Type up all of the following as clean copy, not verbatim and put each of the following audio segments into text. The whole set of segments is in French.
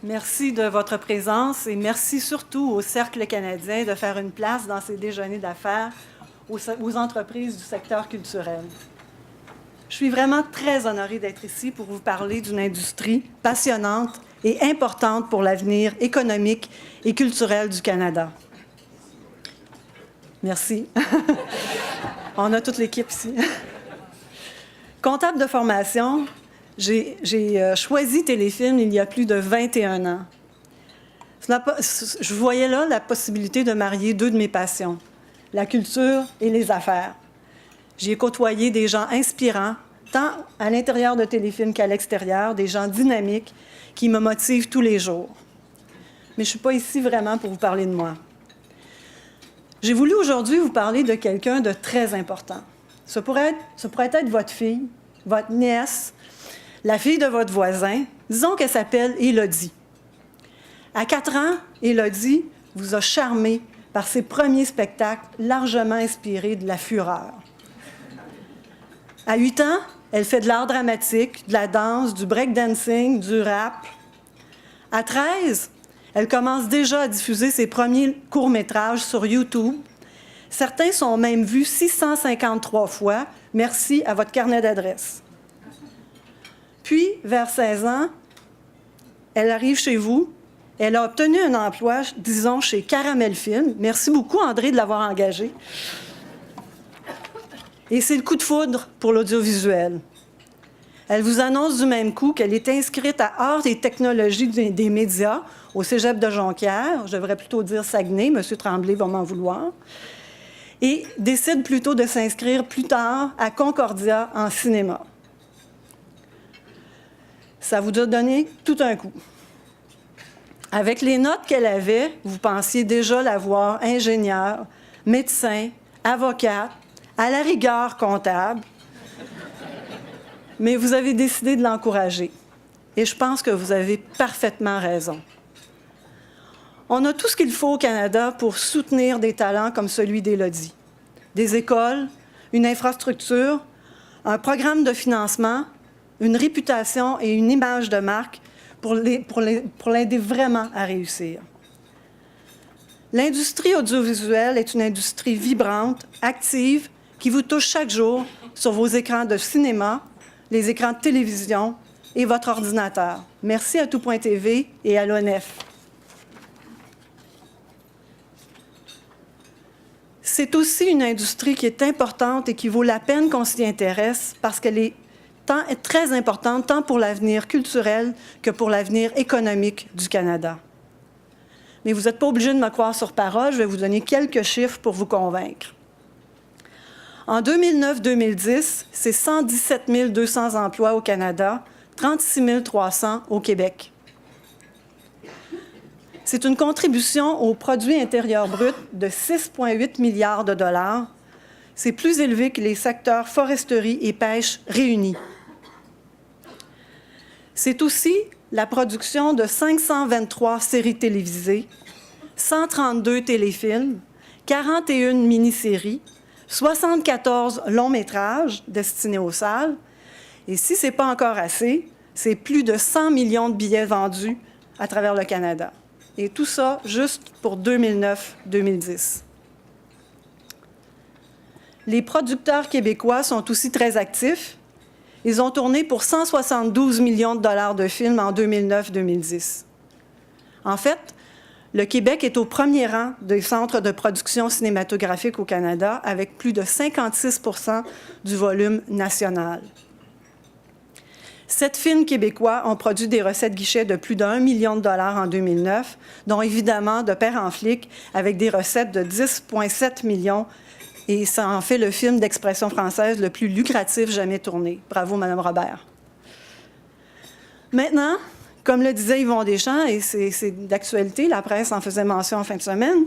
Merci de votre présence et merci surtout au Cercle canadien de faire une place dans ces déjeuners d'affaires aux entreprises du secteur culturel. Je suis vraiment très honorée d'être ici pour vous parler d'une industrie passionnante et importante pour l'avenir économique et culturel du Canada. Merci. On a toute l'équipe ici. Comptable de formation, j'ai choisi Téléfilm il y a plus de 21 ans. Je voyais là la possibilité de marier deux de mes passions, la culture et les affaires. J'y ai côtoyé des gens inspirants, tant à l'intérieur de Téléfilm qu'à l'extérieur, des gens dynamiques qui me motivent tous les jours. Mais je ne suis pas ici vraiment pour vous parler de moi. J'ai voulu aujourd'hui vous parler de quelqu'un de très important. Ça pourrait être votre fille, votre nièce, la fille de votre voisin. Disons qu'elle s'appelle Élodie. À 4 ans, Élodie vous a charmé par ses premiers spectacles largement inspirés de la fureur. À 8 ans, elle fait de l'art dramatique, de la danse, du breakdancing, du rap. À 13, elle commence déjà à diffuser ses premiers courts-métrages sur YouTube. Certains sont même vus 653 fois, merci à votre carnet d'adresses. Puis, vers 16 ans, elle arrive chez vous. Elle a obtenu un emploi, disons, chez Caramel Film. Merci beaucoup, André, de l'avoir engagée. Et c'est le coup de foudre pour l'audiovisuel. Elle vous annonce du même coup qu'elle est inscrite à Arts et technologies des médias au Cégep de Jonquière. Je devrais plutôt dire Saguenay, M. Tremblay va m'en vouloir. Et décide plutôt de s'inscrire plus tard à Concordia en cinéma. Ça vous a donné tout un coup. Avec les notes qu'elle avait, vous pensiez déjà la voir ingénieure, médecin, avocate, à la rigueur comptable. Mais vous avez décidé de l'encourager. Et je pense que vous avez parfaitement raison. On a tout ce qu'il faut au Canada pour soutenir des talents comme celui d'Élodie. Des écoles, une infrastructure, un programme de financement, une réputation et une image de marque pour l'aider vraiment à réussir. L'industrie audiovisuelle est une industrie vibrante, active, qui vous touche chaque jour sur vos écrans de cinéma, les écrans de télévision et votre ordinateur. Merci à Tout.tv et à l'ONF. C'est aussi une industrie qui est importante et qui vaut la peine qu'on s'y intéresse parce qu'elle est très importante tant pour l'avenir culturel que pour l'avenir économique du Canada. Mais vous n'êtes pas obligé de me croire sur parole, je vais vous donner quelques chiffres pour vous convaincre. En 2009-2010, c'est 117 200 emplois au Canada, 36 300 au Québec. C'est une contribution au produit intérieur brut de 6,8 milliards de dollars. C'est plus élevé que les secteurs foresterie et pêche réunis. C'est aussi la production de 523 séries télévisées, 132 téléfilms, 41 mini-séries, 74 longs-métrages destinés aux salles. Et si ce n'est pas encore assez, c'est plus de 100 millions de billets vendus à travers le Canada. Et tout ça juste pour 2009-2010. Les producteurs québécois sont aussi très actifs. Ils ont tourné pour 172 millions de dollars de films en 2009-2010. En fait, le Québec est au premier rang des centres de production cinématographique au Canada, avec plus de 56 % du volume national. 7 films québécois ont produit des recettes guichets de plus d'1 million de dollars en 2009, dont évidemment De Père en flic, avec des recettes de 10,7 millions. Et ça en fait le film d'expression française le plus lucratif jamais tourné. Bravo, Mme Robert. Maintenant, comme le disait Yvon Deschamps, et c'est d'actualité, la presse en faisait mention en fin de semaine,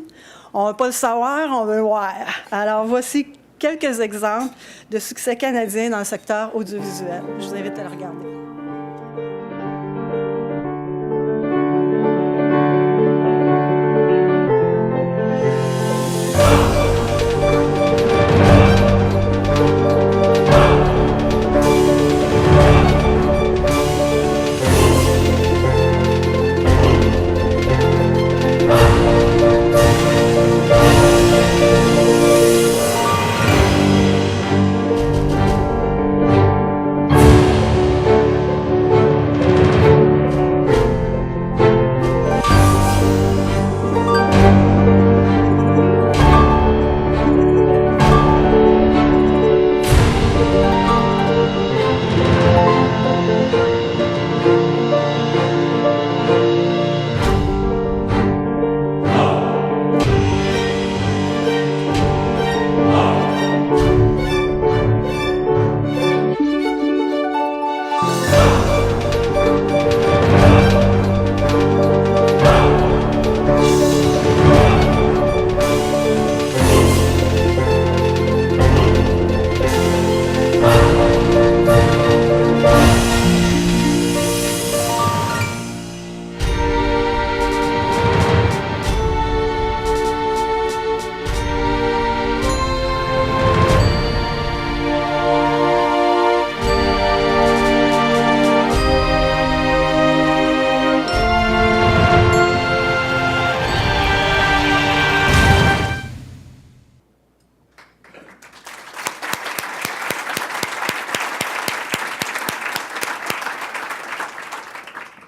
on ne veut pas le savoir, on veut le voir. Alors, voici quelques exemples de succès canadiens dans le secteur audiovisuel. Je vous invite à le regarder.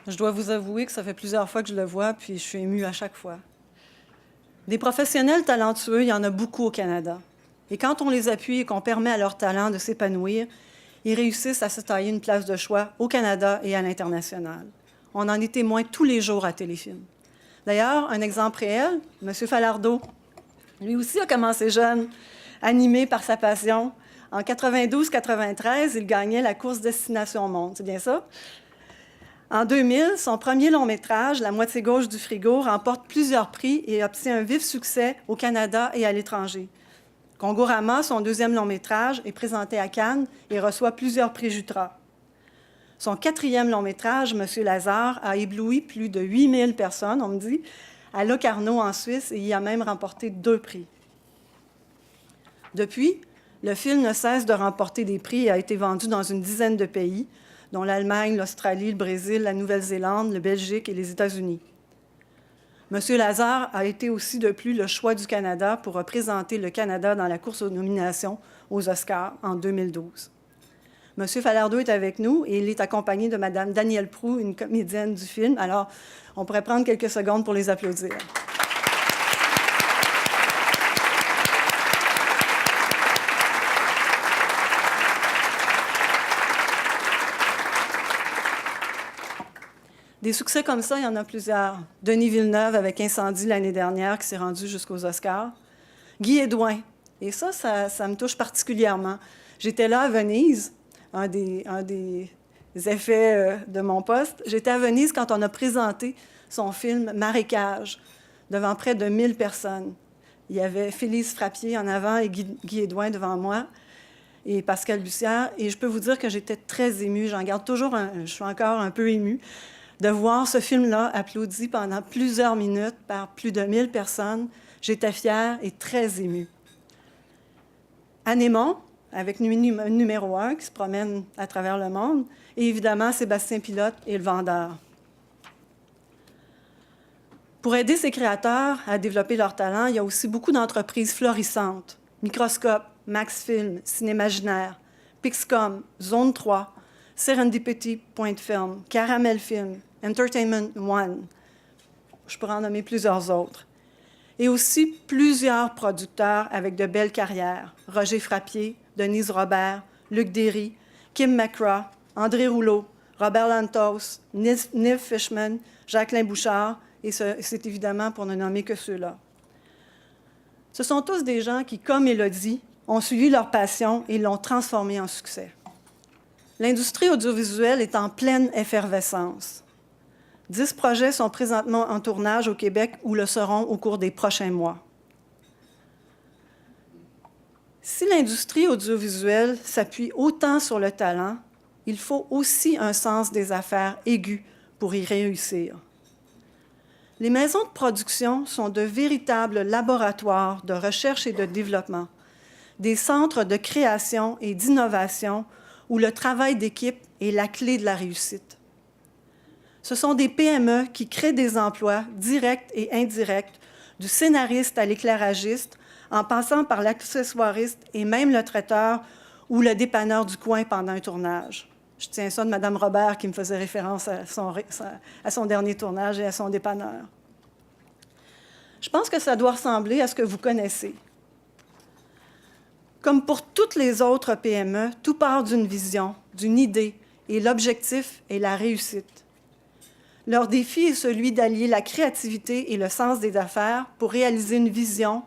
Je dois vous avouer que ça fait plusieurs fois que je le vois, puis je suis émue à chaque fois. Des professionnels talentueux, il y en a beaucoup au Canada. Et quand on les appuie et qu'on permet à leur talent de s'épanouir, ils réussissent à se tailler une place de choix au Canada et à l'international. On en est témoin tous les jours à Téléfilm. D'ailleurs, un exemple réel, M. Falardeau, lui aussi a commencé jeune, animé par sa passion. En 92-93, il gagnait la course Destination Monde, c'est bien ça? En 2000, son premier long-métrage, La moitié gauche du frigo, remporte plusieurs prix et obtient un vif succès au Canada et à l'étranger. Kongorama, son deuxième long-métrage, est présenté à Cannes et reçoit plusieurs prix Jutra. Son quatrième long-métrage, Monsieur Lazare, a ébloui plus de 8000 personnes, on me dit, à Locarno en Suisse et y a même remporté 2 prix. Depuis, le film ne cesse de remporter des prix et a été vendu dans une dizaine de pays, dont l'Allemagne, l'Australie, le Brésil, la Nouvelle-Zélande, la Belgique et les États-Unis. Monsieur Lazare a été aussi de plus le choix du Canada pour représenter le Canada dans la course aux nominations aux Oscars en 2012. Monsieur Falardeau est avec nous et il est accompagné de Mme Danielle Proulx, une comédienne du film. Alors, on pourrait prendre quelques secondes pour les applaudir. Des succès comme ça, il y en a plusieurs. Denis Villeneuve avec Incendie l'année dernière, qui s'est rendu jusqu'aux Oscars. Guy Hédouin. Et ça me touche particulièrement. J'étais là à Venise, un des effets de mon poste. J'étais à Venise quand on a présenté son film Marécage, devant près de 1000 personnes. Il y avait Félix Frappier en avant et Guy Hédouin devant moi, et Pascal Bussière. Et je peux vous dire que j'étais très émue. J'en garde toujours je suis encore un peu émue de voir ce film-là applaudi pendant plusieurs minutes par plus de 1000 personnes. J'étais fière et très émue. Anémon, avec numéro 1, qui se promène à travers le monde, et évidemment Sébastien Pilote et Le Vendeur. Pour aider ces créateurs à développer leur talent, il y a aussi beaucoup d'entreprises florissantes. Microscope, Maxfilm, Cinémaginaire, Pixcom, Zone 3, Serendipity Point Film, Caramel Film, Entertainment One. Je pourrais en nommer plusieurs autres. Et aussi plusieurs producteurs avec de belles carrières. Roger Frappier, Denise Robert, Luc Derry, Kim McGraw, André Rouleau, Robert Lantos, Niv Fishman, Jacqueline Bouchard, et c'est évidemment pour ne nommer que ceux-là. Ce sont tous des gens qui, comme Élodie, ont suivi leur passion et l'ont transformée en succès. L'industrie audiovisuelle est en pleine effervescence. 10 projets sont présentement en tournage au Québec ou le seront au cours des prochains mois. Si l'industrie audiovisuelle s'appuie autant sur le talent, il faut aussi un sens des affaires aigu pour y réussir. Les maisons de production sont de véritables laboratoires de recherche et de développement, des centres de création et d'innovation où le travail d'équipe est la clé de la réussite. Ce sont des PME qui créent des emplois directs et indirects, du scénariste à l'éclairagiste, en passant par l'accessoiriste et même le traiteur ou le dépanneur du coin pendant un tournage. Je tiens ça de Mme Robert qui me faisait référence à son dernier tournage et à son dépanneur. Je pense que ça doit ressembler à ce que vous connaissez. Comme pour toutes les autres PME, tout part d'une vision, d'une idée, et l'objectif est la réussite. Leur défi est celui d'allier la créativité et le sens des affaires pour réaliser une vision,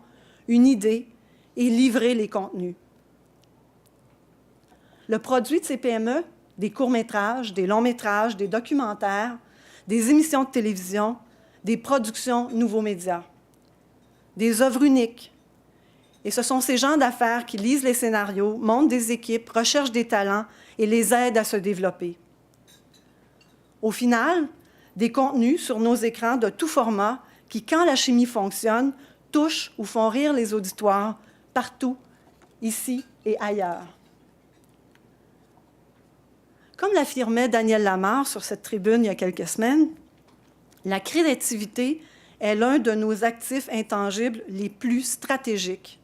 une idée et livrer les contenus. Le produit de ces PME, des courts-métrages, des longs-métrages, des documentaires, des émissions de télévision, des productions nouveaux médias, des œuvres uniques. Et ce sont ces gens d'affaires qui lisent les scénarios, montent des équipes, recherchent des talents et les aident à se développer. Au final, des contenus sur nos écrans de tout format qui, quand la chimie fonctionne, touchent ou font rire les auditoires partout, ici et ailleurs. Comme l'affirmait Daniel Lamarre sur cette tribune il y a quelques semaines, la créativité est l'un de nos actifs intangibles les plus stratégiques,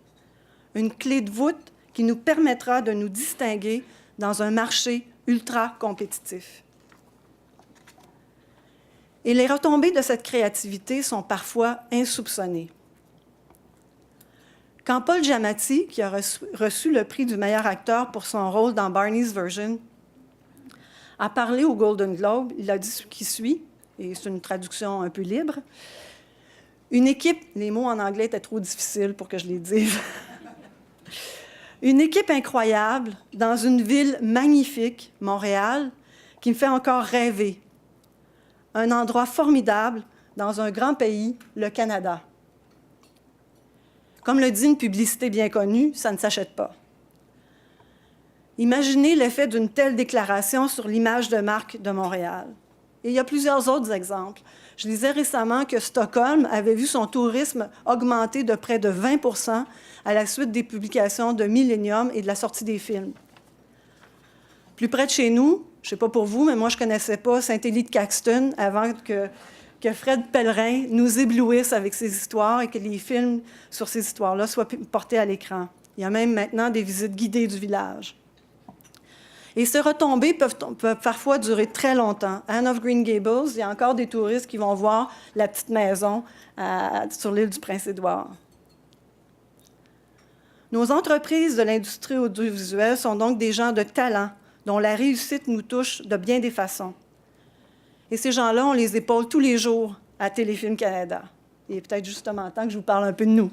une clé de voûte qui nous permettra de nous distinguer dans un marché ultra compétitif. Et les retombées de cette créativité sont parfois insoupçonnées. Quand Paul Giamatti, qui a reçu le prix du meilleur acteur pour son rôle dans Barney's Version, a parlé au Golden Globe, il a dit ce qui suit, et c'est une traduction un peu libre. Une équipe, les mots en anglais étaient trop difficiles pour que je les dise. Une équipe incroyable dans une ville magnifique, Montréal, qui me fait encore rêver. Un endroit formidable dans un grand pays, le Canada. Comme le dit une publicité bien connue, ça ne s'achète pas. Imaginez l'effet d'une telle déclaration sur l'image de marque de Montréal. Et il y a plusieurs autres exemples. Je lisais récemment que Stockholm avait vu son tourisme augmenter de près de 20 % à la suite des publications de Millennium et de la sortie des films. Plus près de chez nous, je ne sais pas pour vous, mais moi, je ne connaissais pas Saint-Élie-de-Caxton avant que Fred Pellerin nous éblouisse avec ses histoires et que les films sur ces histoires-là soient portés à l'écran. Il y a même maintenant des visites guidées du village. Et ces retombées peuvent parfois durer très longtemps. Anne of Green Gables, il y a encore des touristes qui vont voir la petite maison sur l'île du Prince-Édouard. Nos entreprises de l'industrie audiovisuelle sont donc des gens de talent dont la réussite nous touche de bien des façons. Et ces gens-là, on les épaule tous les jours à Téléfilm Canada. Il est peut-être justement temps que je vous parle un peu de nous.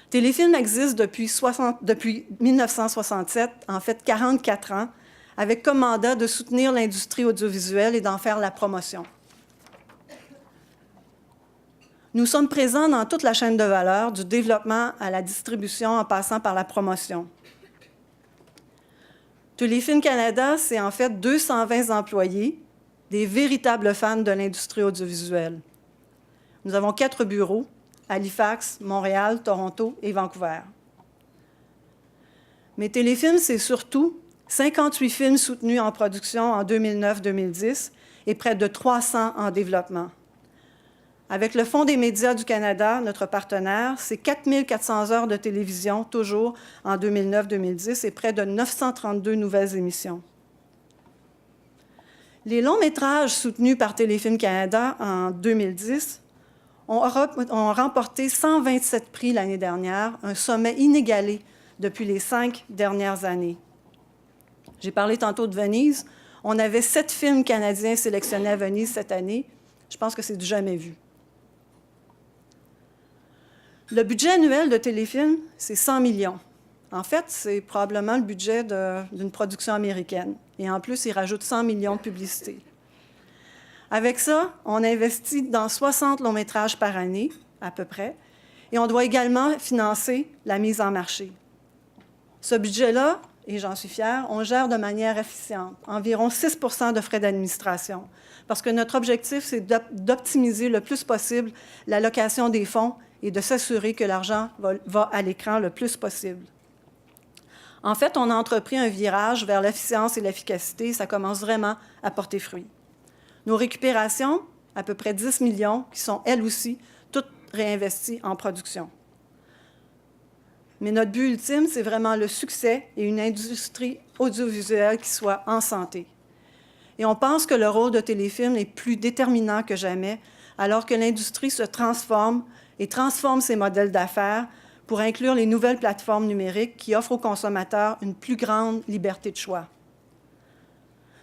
Téléfilm existe depuis 1967, en fait 44 ans, avec comme mandat de soutenir l'industrie audiovisuelle et d'en faire la promotion. Nous sommes présents dans toute la chaîne de valeur, du développement à la distribution en passant par la promotion. Téléfilm Canada, c'est en fait 220 employés, des véritables fans de l'industrie audiovisuelle. Nous avons 4 bureaux, Halifax, Montréal, Toronto et Vancouver. Mais Téléfilm, c'est surtout 58 films soutenus en production en 2009-2010 et près de 300 en développement. Avec le Fonds des médias du Canada, notre partenaire, c'est 4 400 heures de télévision, toujours en 2009-2010, et près de 932 nouvelles émissions. Les longs-métrages soutenus par Téléfilm Canada en 2010 ont remporté 127 prix l'année dernière, un sommet inégalé depuis les 5 dernières années. J'ai parlé tantôt de Venise. On avait 7 films canadiens sélectionnés à Venise cette année. Je pense que c'est du jamais vu. Le budget annuel de Téléfilm, c'est 100 millions. En fait, c'est probablement le budget d'une production américaine. Et en plus, ils rajoutent 100 millions de publicité. Avec ça, on investit dans 60 longs-métrages par année, à peu près, et on doit également financer la mise en marché. Ce budget-là, et j'en suis fière, on gère de manière efficiente, environ 6 % de frais d'administration, parce que notre objectif, c'est d'optimiser le plus possible l'allocation des fonds et de s'assurer que l'argent va à l'écran le plus possible. En fait, on a entrepris un virage vers l'efficience et l'efficacité. Ça commence vraiment à porter fruit. Nos récupérations, à peu près 10 millions, qui sont, elles aussi, toutes réinvesties en production. Mais notre but ultime, c'est vraiment le succès et une industrie audiovisuelle qui soit en santé. Et on pense que le rôle de Téléfilm est plus déterminant que jamais, alors que l'industrie se transforme et transforme ses modèles d'affaires pour inclure les nouvelles plateformes numériques qui offrent aux consommateurs une plus grande liberté de choix.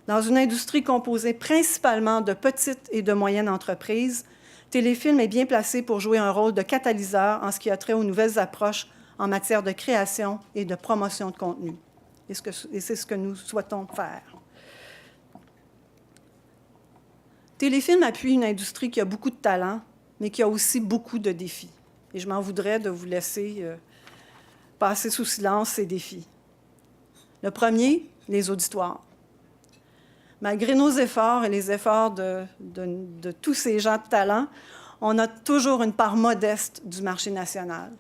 Dans une industrie composée principalement de petites et de moyennes entreprises, Téléfilm est bien placé pour jouer un rôle de catalyseur en ce qui a trait aux nouvelles approches en matière de création et de promotion de contenu. Et c'est ce que nous souhaitons faire. Téléfilm appuie une industrie qui a beaucoup de talent, mais qui a aussi beaucoup de défis. Et je m'en voudrais de vous laisser passer sous silence ces défis. Le premier, les auditoires. Malgré nos efforts et les efforts de tous ces gens de talent, on a toujours une part modeste du marché national,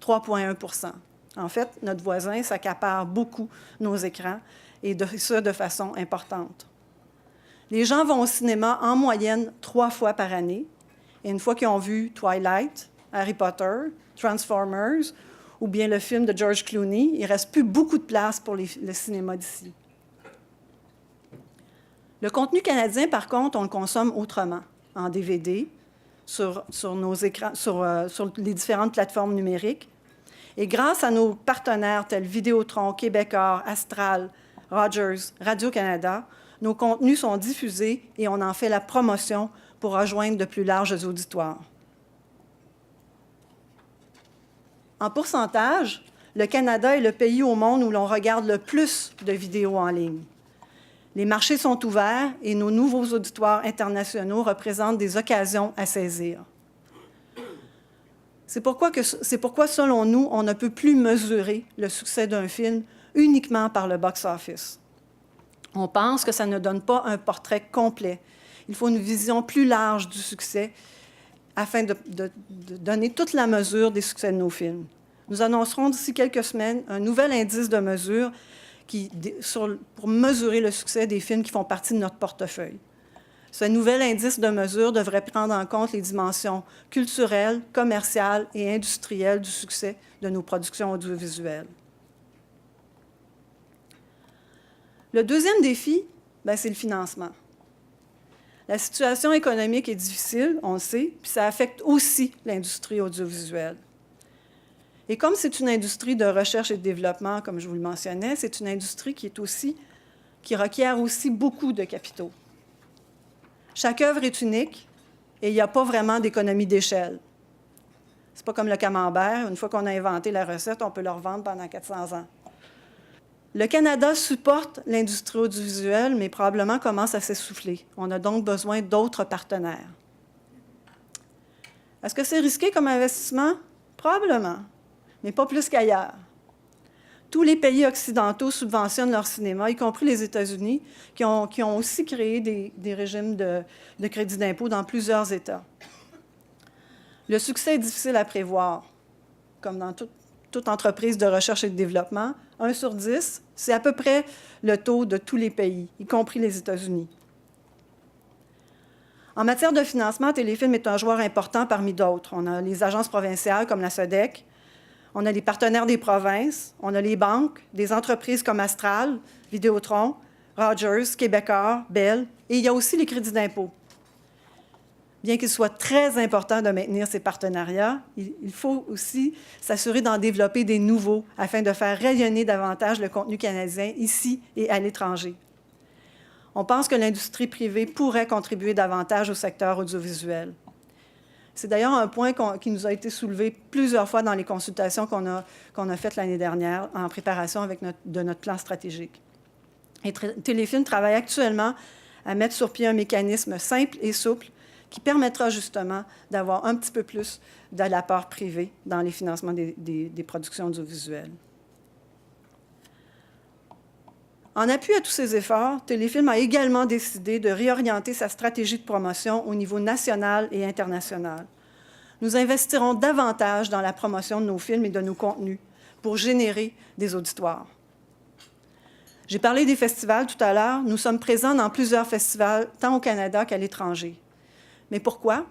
3,1 %. En fait, notre voisin s'accapare beaucoup nos écrans, et ça de façon importante. Les gens vont au cinéma en moyenne 3 fois par année, et une fois qu'ils ont vu Twilight, Harry Potter, Transformers, ou bien le film de George Clooney, il ne reste plus beaucoup de place pour le cinéma d'ici. Le contenu canadien, par contre, on le consomme autrement, en DVD, sur nos écrans, sur les différentes plateformes numériques. Et grâce à nos partenaires tels Vidéotron, Québecor, Astral, Rogers, Radio-Canada, nos contenus sont diffusés et on en fait la promotion pour rejoindre de plus larges auditoires. En pourcentage, le Canada est le pays au monde où l'on regarde le plus de vidéos en ligne. Les marchés sont ouverts et nos nouveaux auditoires internationaux représentent des occasions à saisir. C'est pourquoi, selon nous, on ne peut plus mesurer le succès d'un film uniquement par le box-office. On pense que ça ne donne pas un portrait complet. Il faut une vision plus large du succès afin de donner toute la mesure des succès de nos films. Nous annoncerons d'ici quelques semaines un nouvel indice de mesure pour mesurer le succès des films qui font partie de notre portefeuille. Ce nouvel indice de mesure devrait prendre en compte les dimensions culturelles, commerciales et industrielles du succès de nos productions audiovisuelles. Le deuxième défi, c'est le financement. La situation économique est difficile, on le sait, puis ça affecte aussi l'industrie audiovisuelle. Et comme c'est une industrie de recherche et de développement, comme je vous le mentionnais, c'est une industrie qui requiert aussi beaucoup de capitaux. Chaque œuvre est unique et il n'y a pas vraiment d'économie d'échelle. Ce n'est pas comme le camembert. Une fois qu'on a inventé la recette, on peut le revendre pendant 400 ans. Le Canada supporte l'industrie audiovisuelle, mais probablement commence à s'essouffler. On a donc besoin d'autres partenaires. Est-ce que c'est risqué comme investissement? Probablement, mais pas plus qu'ailleurs. Tous les pays occidentaux subventionnent leur cinéma, y compris les États-Unis, qui ont aussi créé des régimes de crédit d'impôt dans plusieurs États. Le succès est difficile à prévoir, comme dans toute entreprise de recherche et de développement. 1 sur 10, c'est à peu près le taux de tous les pays, y compris les États-Unis. En matière de financement, Téléfilm est un joueur important parmi d'autres. On a les agences provinciales comme la SODEC, on a les partenaires des provinces, on a les banques, des entreprises comme Astral, Vidéotron, Rogers, Québecor, Bell, et il y a aussi les crédits d'impôt. Bien qu'il soit très important de maintenir ces partenariats, il faut aussi s'assurer d'en développer des nouveaux afin de faire rayonner davantage le contenu canadien ici et à l'étranger. On pense que l'industrie privée pourrait contribuer davantage au secteur audiovisuel. C'est d'ailleurs un point qui nous a été soulevé plusieurs fois dans les consultations qu'on a faites l'année dernière en préparation de notre plan stratégique. Et Téléfilm travaille actuellement à mettre sur pied un mécanisme simple et souple qui permettra justement d'avoir un petit peu plus de l'apport privé dans les financements des productions audiovisuelles. En appui à tous ces efforts, Téléfilm a également décidé de réorienter sa stratégie de promotion au niveau national et international. Nous investirons davantage dans la promotion de nos films et de nos contenus pour générer des auditoires. J'ai parlé des festivals tout à l'heure. Nous sommes présents dans plusieurs festivals, tant au Canada qu'à l'étranger. Mais pourquoi?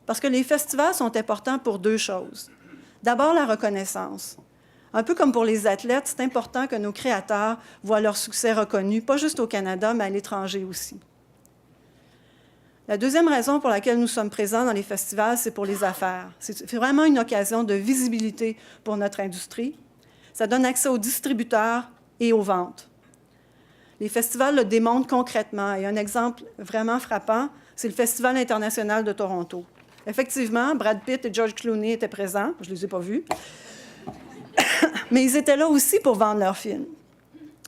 Parce que les festivals sont importants pour deux choses. D'abord, la reconnaissance. Un peu comme pour les athlètes, c'est important que nos créateurs voient leur succès reconnu, pas juste au Canada, mais à l'étranger aussi. La deuxième raison pour laquelle nous sommes présents dans les festivals, c'est pour les affaires. C'est vraiment une occasion de visibilité pour notre industrie. Ça donne accès aux distributeurs et aux ventes. Les festivals le démontrent concrètement. Et un exemple vraiment frappant, c'est le Festival international de Toronto. Effectivement, Brad Pitt et George Clooney étaient présents. Je ne les ai pas vus. Mais ils étaient là aussi pour vendre leurs films.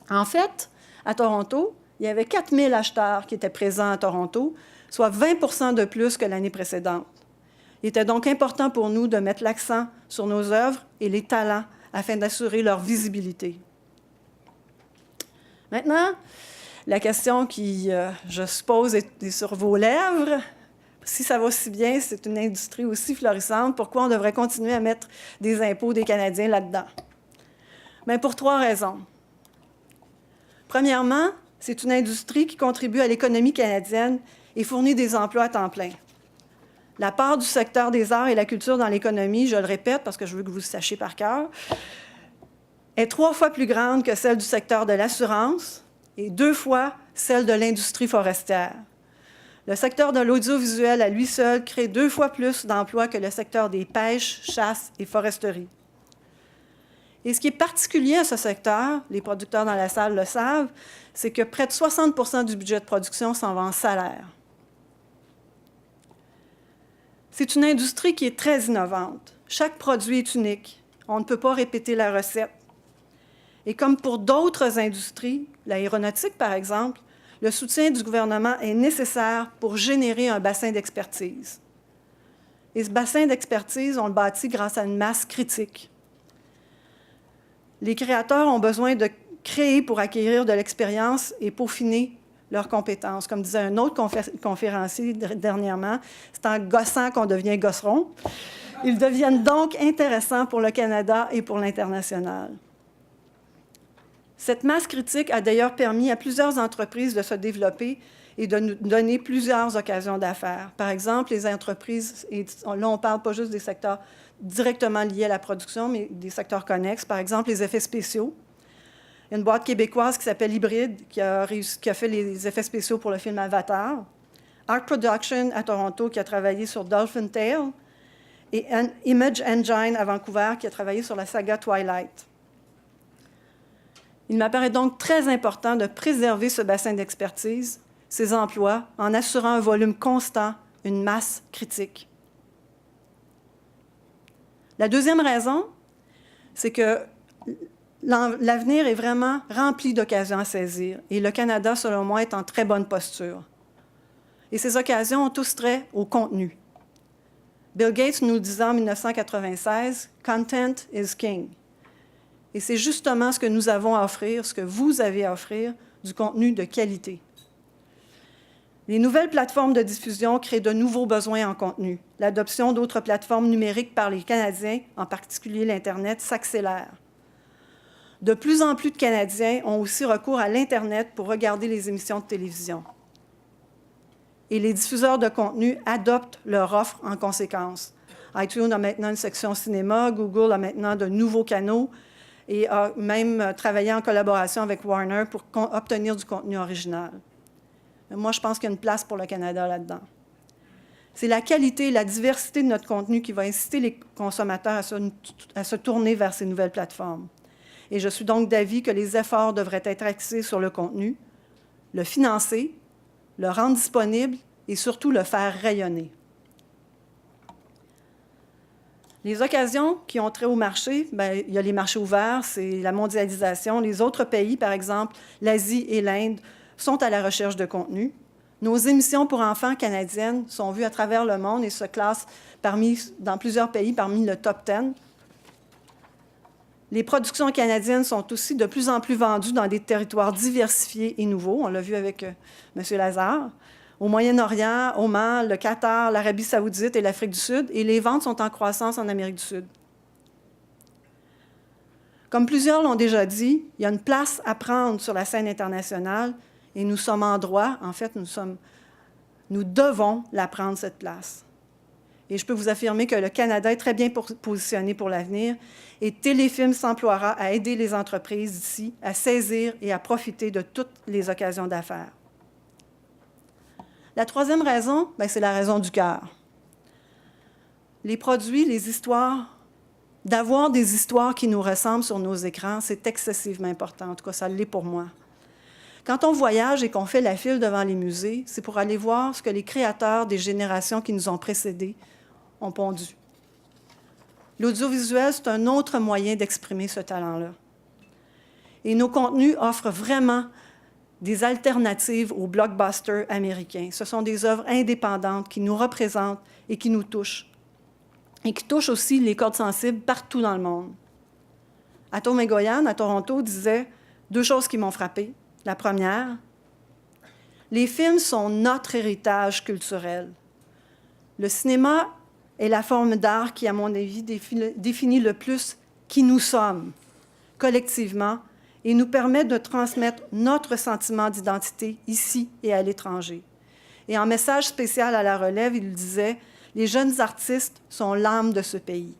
En fait, à Toronto, il y avait 4000 acheteurs qui étaient présents à Toronto, soit 20 de plus que l'année précédente. Il était donc important pour nous de mettre l'accent sur nos œuvres et les talents afin d'assurer leur visibilité. Maintenant, la question qui, je suppose, est sur vos lèvres. Si ça va si bien, c'est une industrie aussi florissante, pourquoi on devrait continuer à mettre des impôts des Canadiens là-dedans? Bien, pour 3 raisons. Premièrement, c'est une industrie qui contribue à l'économie canadienne et fournit des emplois à temps plein. La part du secteur des arts et la culture dans l'économie, je le répète parce que je veux que vous le sachiez par cœur, est 3 fois plus grande que celle du secteur de l'assurance et 2 fois celle de l'industrie forestière. Le secteur de l'audiovisuel à lui seul crée 2 fois plus d'emplois que le secteur des pêches, chasses et foresteries. Et ce qui est particulier à ce secteur, les producteurs dans la salle le savent, c'est que près de 60 du budget de production s'en va en salaire. C'est une industrie qui est très innovante. Chaque produit est unique. On ne peut pas répéter la recette. Et comme pour d'autres industries, l'aéronautique par exemple, le soutien du gouvernement est nécessaire pour générer un bassin d'expertise. Et ce bassin d'expertise, on le bâtit grâce à une masse critique. Les créateurs ont besoin de créer pour acquérir de l'expérience et peaufiner leurs compétences. Comme disait un autre conférencier dernièrement, c'est en gossant qu'on devient gosseron. Ils deviennent donc intéressants pour le Canada et pour l'international. Cette masse critique a d'ailleurs permis à plusieurs entreprises de se développer et de nous donner plusieurs occasions d'affaires. Par exemple, les entreprises, et là on ne parle pas juste des secteurs directement liés à la production, mais des secteurs connexes, par exemple les effets spéciaux. Il y a une boîte québécoise qui s'appelle Hybride, qui a fait les effets spéciaux pour le film Avatar. Art Production à Toronto, qui a travaillé sur Dolphin Tale. Et Image Engine à Vancouver, qui a travaillé sur la saga Twilight. Il m'apparaît donc très important de préserver ce bassin d'expertise, ces emplois, en assurant un volume constant, une masse critique. La deuxième raison, c'est que l'avenir est vraiment rempli d'occasions à saisir, et le Canada, selon moi, est en très bonne posture. Et ces occasions ont tous trait au contenu. Bill Gates nous disait en 1996, « Content is king ». Et c'est justement ce que nous avons à offrir, ce que vous avez à offrir, du contenu de qualité. Les nouvelles plateformes de diffusion créent de nouveaux besoins en contenu. L'adoption d'autres plateformes numériques par les Canadiens, en particulier l'Internet, s'accélère. De plus en plus de Canadiens ont aussi recours à l'Internet pour regarder les émissions de télévision. Et les diffuseurs de contenu adoptent leur offre en conséquence. iTunes a maintenant une section cinéma, Google a maintenant de nouveaux canaux, et a même travaillé en collaboration avec Warner pour obtenir du contenu original. Mais moi, je pense qu'il y a une place pour le Canada là-dedans. C'est la qualité et la diversité de notre contenu qui va inciter les consommateurs à se tourner vers ces nouvelles plateformes. Et je suis donc d'avis que les efforts devraient être axés sur le contenu, le financer, le rendre disponible et surtout le faire rayonner. Les occasions qui ont trait au marché, bien, il y a les marchés ouverts, c'est la mondialisation. Les autres pays, par exemple, l'Asie et l'Inde, sont à la recherche de contenu. Nos émissions pour enfants canadiennes sont vues à travers le monde et se classent dans plusieurs pays parmi le top 10. Les productions canadiennes sont aussi de plus en plus vendues dans des territoires diversifiés et nouveaux. On l'a vu avec M. Lazare. Au Moyen-Orient, Oman, le Qatar, l'Arabie saoudite et l'Afrique du Sud, et les ventes sont en croissance en Amérique du Sud. Comme plusieurs l'ont déjà dit, il y a une place à prendre sur la scène internationale, et nous sommes en droit, en fait, nous devons la prendre, cette place. Et je peux vous affirmer que le Canada est très bien positionné pour l'avenir, et Téléfilm s'emploiera à aider les entreprises d'ici à saisir et à profiter de toutes les occasions d'affaires. La troisième raison, c'est la raison du cœur. Les produits, les histoires, d'avoir des histoires qui nous ressemblent sur nos écrans, c'est excessivement important. En tout cas, ça l'est pour moi. Quand on voyage et qu'on fait la file devant les musées, c'est pour aller voir ce que les créateurs des générations qui nous ont précédés ont pondu. L'audiovisuel, c'est un autre moyen d'exprimer ce talent-là. Et nos contenus offrent vraiment des alternatives aux blockbusters américains. Ce sont des œuvres indépendantes qui nous représentent et qui nous touchent. Et qui touchent aussi les cordes sensibles partout dans le monde. Atom Egoyan, à Toronto, disait 2 choses qui m'ont frappée. La première, les films sont notre héritage culturel. Le cinéma est la forme d'art qui, à mon avis, définit le plus qui nous sommes, collectivement, et nous permet de transmettre notre sentiment d'identité ici et à l'étranger. Et en message spécial à la relève, il disait « Les jeunes artistes sont l'âme de ce pays ».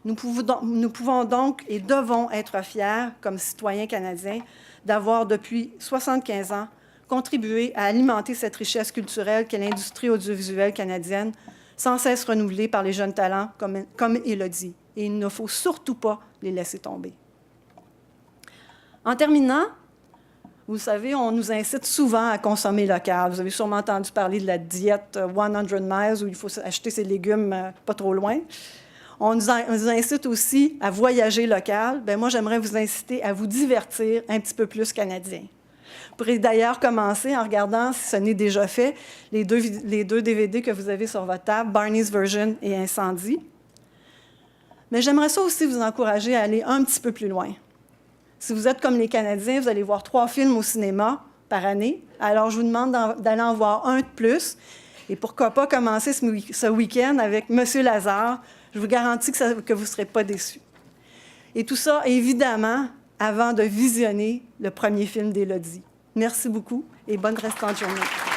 Nous pouvons donc et devons être fiers, comme citoyens canadiens, d'avoir depuis 75 ans contribuer à alimenter cette richesse culturelle qu'est l'industrie audiovisuelle canadienne, sans cesse renouvelée par les jeunes talents comme Élodie. Et il ne faut surtout pas les laisser tomber. En terminant, vous savez, on nous incite souvent à consommer local. Vous avez sûrement entendu parler de la diète 100 miles, où il faut acheter ses légumes pas trop loin. On nous incite aussi à voyager local. Bien, moi, j'aimerais vous inciter à vous divertir un petit peu plus canadien. Vous pourrez d'ailleurs commencer en regardant, si ce n'est déjà fait, les deux DVD que vous avez sur votre table, Barney's Version et Incendie. Mais j'aimerais ça aussi vous encourager à aller un petit peu plus loin. Si vous êtes comme les Canadiens, vous allez voir 3 films au cinéma par année. Alors, je vous demande d'aller en voir un de plus. Et pourquoi pas commencer ce week-end avec Monsieur Lazare. Je vous garantis que vous ne serez pas déçus. Et tout ça, évidemment, avant de visionner le premier film d'Élodie. Merci beaucoup et bonne restante journée.